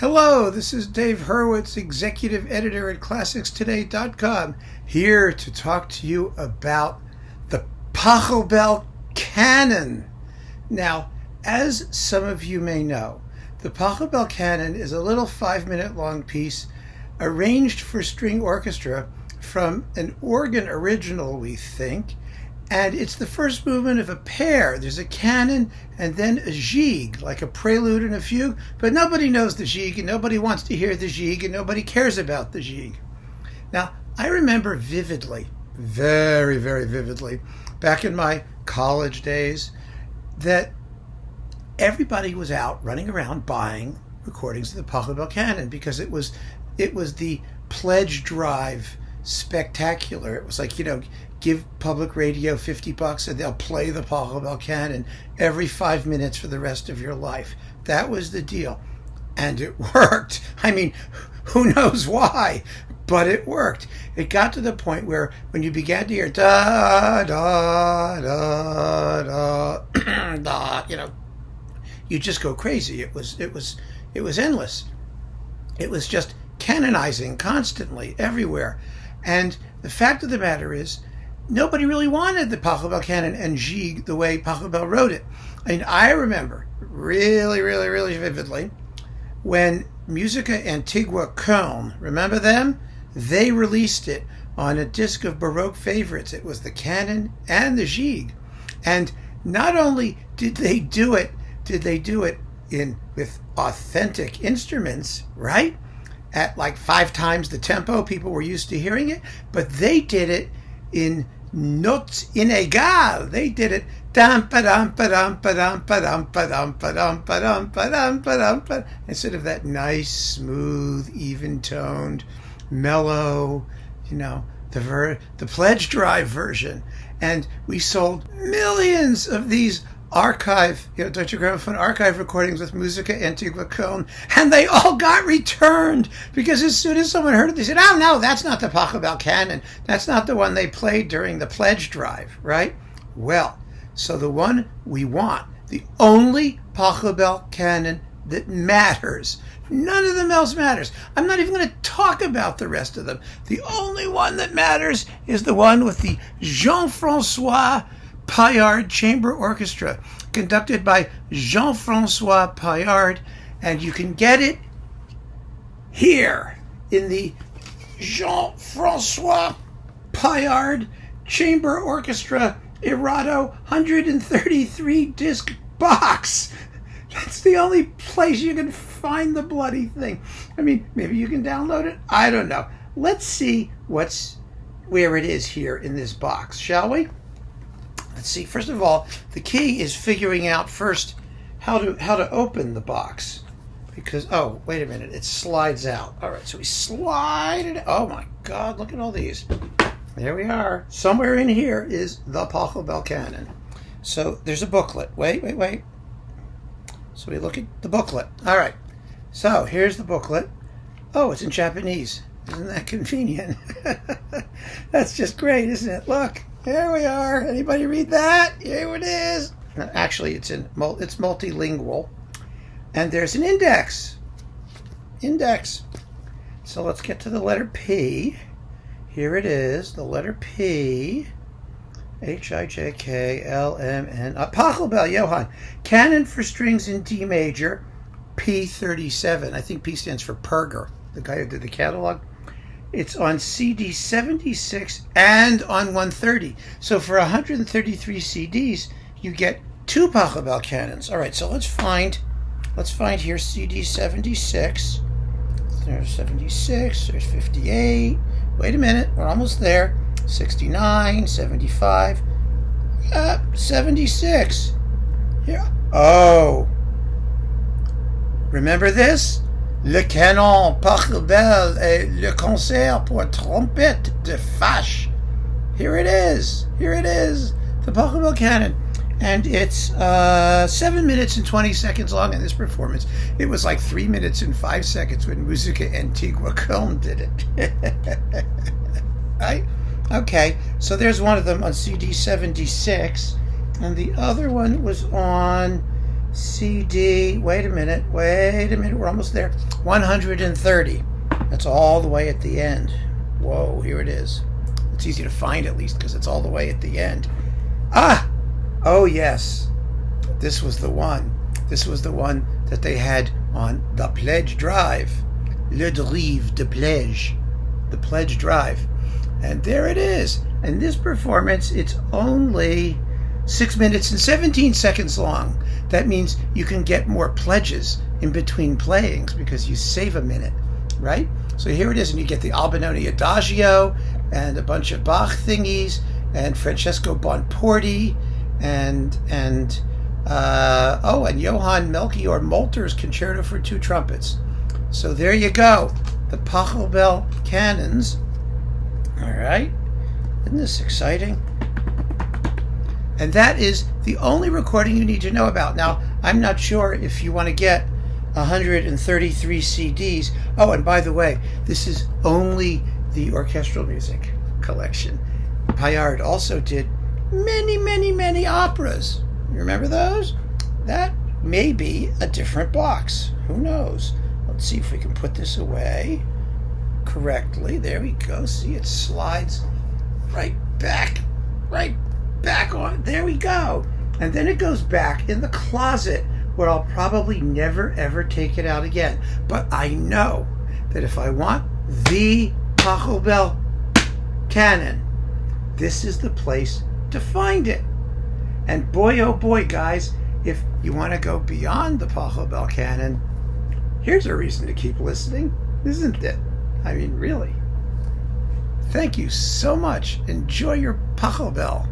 Hello, this is Dave Hurwitz, Executive Editor at ClassicsToday.com, here to talk to you about the Pachelbel Canon. Now, as some of you may know, the Pachelbel Canon is a little 5-minute long piece arranged for string orchestra from an organ original, we think, and it's the first movement of a pair. There's a canon and then a gigue, like a prelude and a fugue, but nobody knows the gigue and nobody wants to hear the gigue and nobody cares about the gigue. Now, I remember vividly, very, very vividly, back in my college days, that everybody was out running around buying recordings of the Pachelbel Canon because it was the pledge drive spectacular. It was like, give public radio $50 and they'll play the Pachelbel Canon every 5 minutes for the rest of your life. That was the deal. And it worked. I mean, who knows why, but it worked. It got to the point where when you began to hear da, da, da, da, da, you just go crazy. It was endless. It was just canonizing constantly everywhere. And the fact of the matter is, nobody really wanted the Pachelbel Canon and gigue the way Pachelbel wrote it. I mean, I remember really, really, really vividly when Musica Antigua Köln, remember them? They released it on a disc of Baroque favorites. It was the canon and the gigue. And not only did they do it with authentic instruments, right? At like 5 times the tempo people were used to hearing it, but they did it in notes inégales. They did it instead of that nice, smooth, even-toned, mellow, the pledge drive version. And we sold millions of these archive, Deutsche Grammophon archive recordings with Musica Antigua Köln, and they all got returned because as soon as someone heard it, they said, "Oh no, that's not the Pachelbel Canon. That's not the one they played during the pledge drive," right? Well, so the one we want, the only Pachelbel Canon that matters. None of them else matters. I'm not even going to talk about the rest of them. The only one that matters is the one with the Jean-François Paillard Chamber Orchestra, conducted by Jean-François Paillard, and you can get it here in the Jean-François Paillard Chamber Orchestra Erato 133 disc box. That's the only place you can find the bloody thing. I mean, maybe you can download it. I don't know. Let's see where it is here in this box, shall we? Let's see. First of all, the key is figuring out first how to open the box, because wait a minute, it slides out. All right, so we slide it. Oh my God, look at all these. There we are. Somewhere in here is the Pachelbel Canon. So there's a booklet. Wait. So we look at the booklet. All right. So here's the booklet. Oh, it's in Japanese. Isn't that convenient? That's just great, isn't it? Look. There we are. Anybody read that? Here it is. Actually, it's multilingual. And there's an index. So let's get to the letter P. Here it is, the letter P. H-I-J-K-L-M-N. Pachelbel, Johann. Canon for strings in D major, P37. I think P stands for Perger, the guy who did the catalog. It's on CD 76 and on 130. So for 133 CDs, you get 2 Pachelbel Canons. All right, so let's find here CD 76. There's 76, there's 58. Wait a minute, we're almost there. 69, 75. 76. Here. Oh. Remember this? Le Canon Pachelbel et le concert pour trompette de Fache. Here it is, the Pachelbel Canon. And it's 7 minutes and 20 seconds long in this performance. It was like 3 minutes and 5 seconds when Musica Antigua Köln did it. Right? Okay, so there's one of them on CD 76, and the other one was on CD. Wait a minute. We're almost there. 130. That's all the way at the end. Whoa, here it is. It's easy to find at least because it's all the way at the end. Ah! Oh, yes. This was the one. This was the one that they had on the Pledge Drive. Le Drive de Pledge. The Pledge Drive. And there it is. And this performance, it's only 6 minutes and 17 seconds long. That means you can get more pledges in between playings because you save a minute, right? So here it is, and you get the Albinoni Adagio and a bunch of Bach thingies and Francesco Bonporti and Johann Melchior Molter's Concerto for Two Trumpets. So there you go, the Pachelbel canons. All right, isn't this exciting? And that is the only recording you need to know about. Now, I'm not sure if you want to get 133 CDs. Oh, and by the way, this is only the orchestral music collection. Paillard also did many operas. You remember those? That may be a different box. Who knows? Let's see if we can put this away correctly. There we go. See, it slides right back on. There we go. And then it goes back in the closet where I'll probably never ever take it out again. But I know that if I want the Pachelbel canon, this is the place to find it. And boy, oh boy, guys, if you want to go beyond the Pachelbel canon, here's a reason to keep listening, isn't it? I mean, really. Thank you so much. Enjoy your Pachelbel.